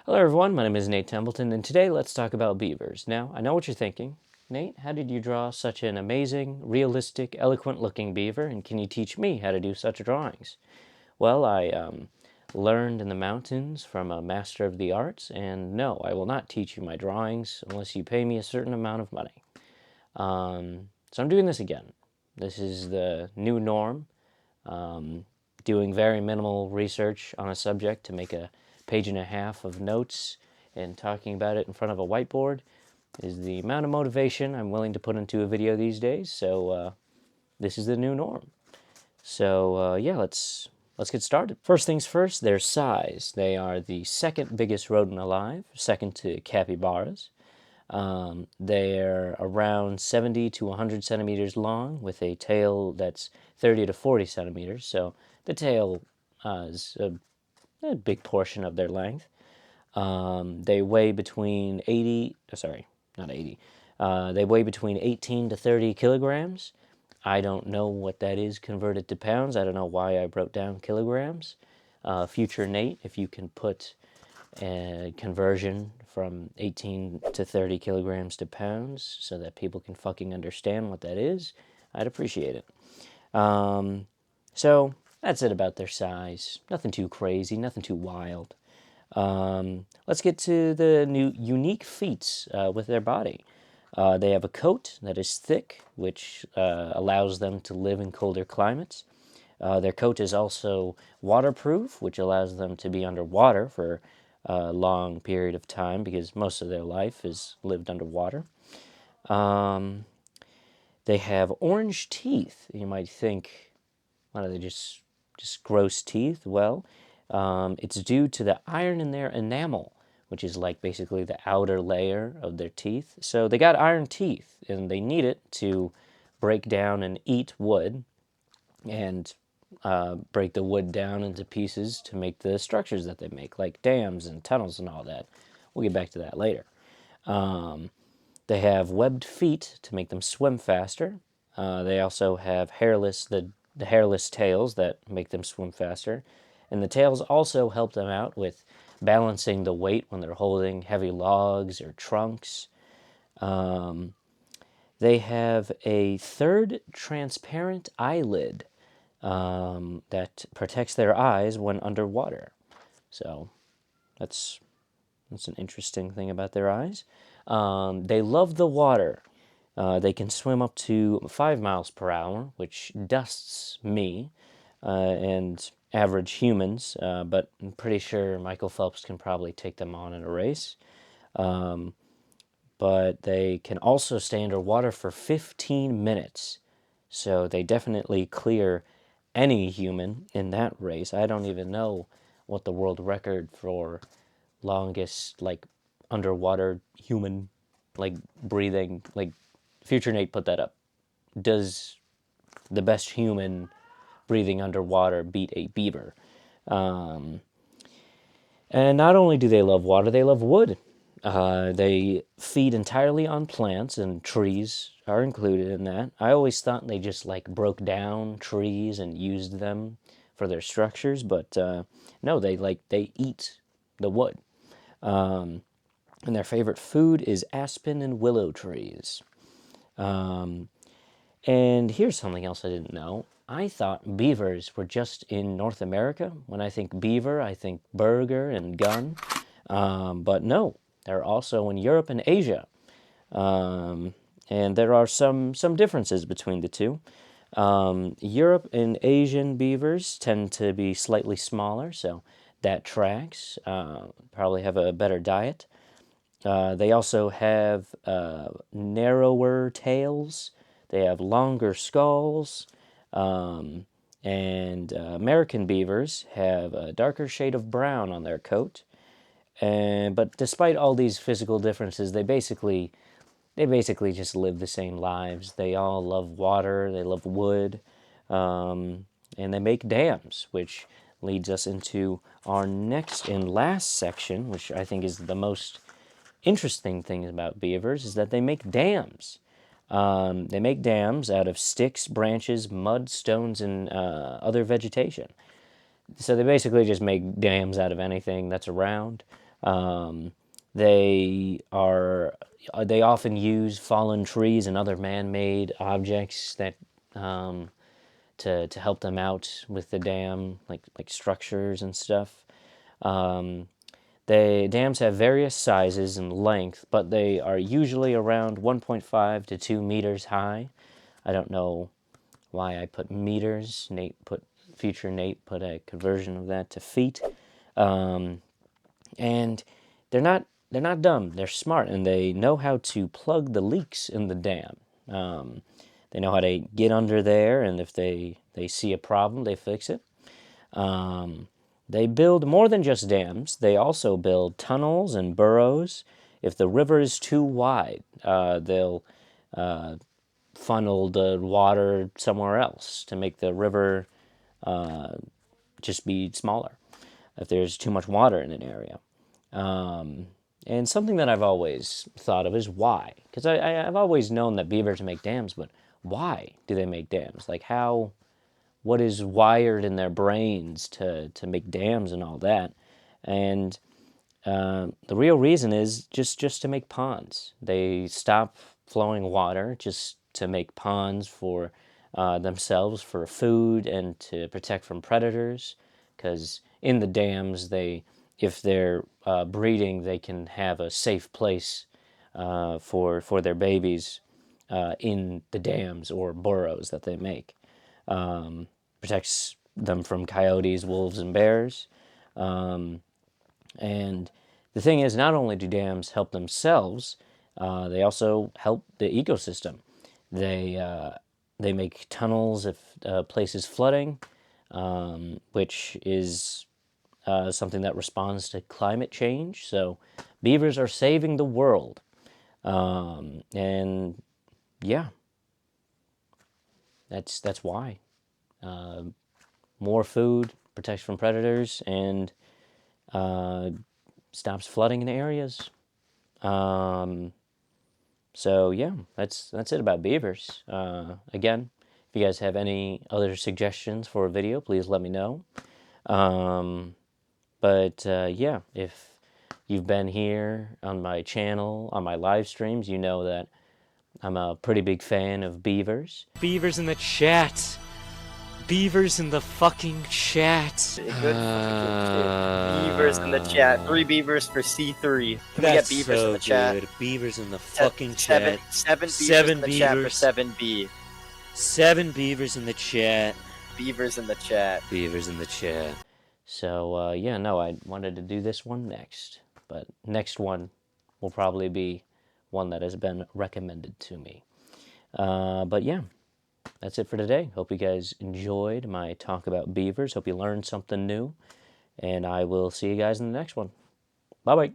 Hello everyone, my name is Nate Templeton, and today let's talk about beavers. Now, I know what you're thinking. Nate, how did you draw such an amazing, realistic, eloquent-looking beaver, and can you teach me how to do such drawings? Well, I learned in the mountains from a master of the arts, and no, I will not teach you my drawings unless you pay me a certain amount of money. So I'm doing this again. This is the new norm. Doing very minimal research on a subject to make a page and a half of notes and talking about it in front of a whiteboard is the amount of motivation I'm willing to put into a video these days. So this is the new norm. So yeah, let's get started. First things first, their size. They are the second biggest rodent alive, second to capybaras. They're around 70 to 100 centimeters long with a tail that's 30 to 40 centimeters. So the tail is a big portion of their length. They weigh between 80, sorry, not 80. They weigh between 18 to 30 kilograms. I don't know what that is converted to pounds. I don't know why I wrote down kilograms. Future Nate, if you can put a conversion from 18 to 30 kilograms to pounds so that people can fucking understand what that is, I'd appreciate it. So that's it about their size. Nothing too crazy, nothing too wild. Let's get to the new unique feats with their body. They have a coat that is thick, which allows them to live in colder climates. Their coat is also waterproof, which allows them to be underwater for a long period of time because most of their life is lived underwater. They have orange teeth. You might think, why are they just gross teeth? Well, it's due to the iron in their enamel, which is like basically the outer layer of their teeth. So they got iron teeth, and they need it to break down and eat wood and break the wood down into pieces to make the structures that they make, like dams and tunnels and all that. We'll get back to that later. They have webbed feet to make them swim faster. They also have the hairless tails that make them swim faster. And the tails also help them out with balancing the weight when they're holding heavy logs or trunks. They have a third transparent eyelid that protects their eyes when underwater. So that's an interesting thing about their eyes. They love the water. They can swim up to 5 miles per hour, which dusts me and average humans, but I'm pretty sure Michael Phelps can probably take them on in a race. But they can also stay underwater for 15 minutes. So they definitely clear any human in that race. I don't even know what the world record for longest, like, underwater human, like, breathing, like, Future Nate put that up. Does the best human breathing underwater beat a beaver? And not only do they love water, they love wood. They feed entirely on plants, and trees are included in that. I always thought they just like broke down trees and used them for their structures, but no, they eat the wood. And their favorite food is aspen and willow trees. And here's something else I didn't know. I thought beavers were just in North America. When I think beaver, I think burger and gun. But no, they're also in Europe and Asia. And there are some differences between the two. Europe and Asian beavers tend to be slightly smaller, so that tracks. Probably have a better diet. They also have narrower tails. They have longer skulls. And American beavers have a darker shade of brown on their coat. But despite all these physical differences, they basically just live the same lives. They all love water, they love wood, and they make dams, which leads us into our next and last section, which I think is the most interesting thing about beavers, is that they make dams. They make dams out of sticks, branches, mud, stones, and other vegetation. So they basically just make dams out of anything that's around. They are they often use fallen trees and other man-made objects that to help them out with the dam, like structures and stuff. They dams have various sizes and length, but they are usually around 1.5 to 2 meters high. I don't know why I put meters. Future Nate put a conversion of that to feet. And they're not dumb. They're smart, and they know how to plug the leaks in the dam. They know how to get under there, and if they see a problem, they fix it. They build more than just dams. They also build tunnels and burrows. If the river is too wide, they'll funnel the water somewhere else to make the river just be smaller if there's too much water in an area. And something that I've always thought of is why. Because I've always known that beavers make dams, but why do they make dams? Like what is wired in their brains to make dams and all that? And the real reason is just to make ponds. They stop flowing water just to make ponds for themselves, for food, and to protect from predators. Because in the dams, if they're breeding, they can have a safe place for their babies in the dams or burrows that they make. Protects them from coyotes, wolves, and bears. And the thing is, not only do dams help themselves, they also help the ecosystem. They make tunnels if a place is flooding, which is something that responds to climate change. So beavers are saving the world. And yeah, that's why. More food, protects from predators, and stops flooding in areas. So yeah, that's it about beavers. Again, if you guys have any other suggestions for a video, please let me know. But yeah, if you've been here on my channel, on my live streams, you know that I'm a pretty big fan of beavers. Beavers in the chat! Beavers in the fucking chat! Good beavers in the chat. 3 beavers for C3. Can we get beavers in the chat? Beavers in the fucking chat. Seven beavers in the chat for 7B. 7 beavers in the chat. Beavers in the chat. Beavers in the chat. So, yeah, no, I wanted to do this one next. But next one will probably be one that has been recommended to me. But yeah, that's it for today. Hope you guys enjoyed my talk about beavers. Hope you learned something new. And I will see you guys in the next one. Bye-bye.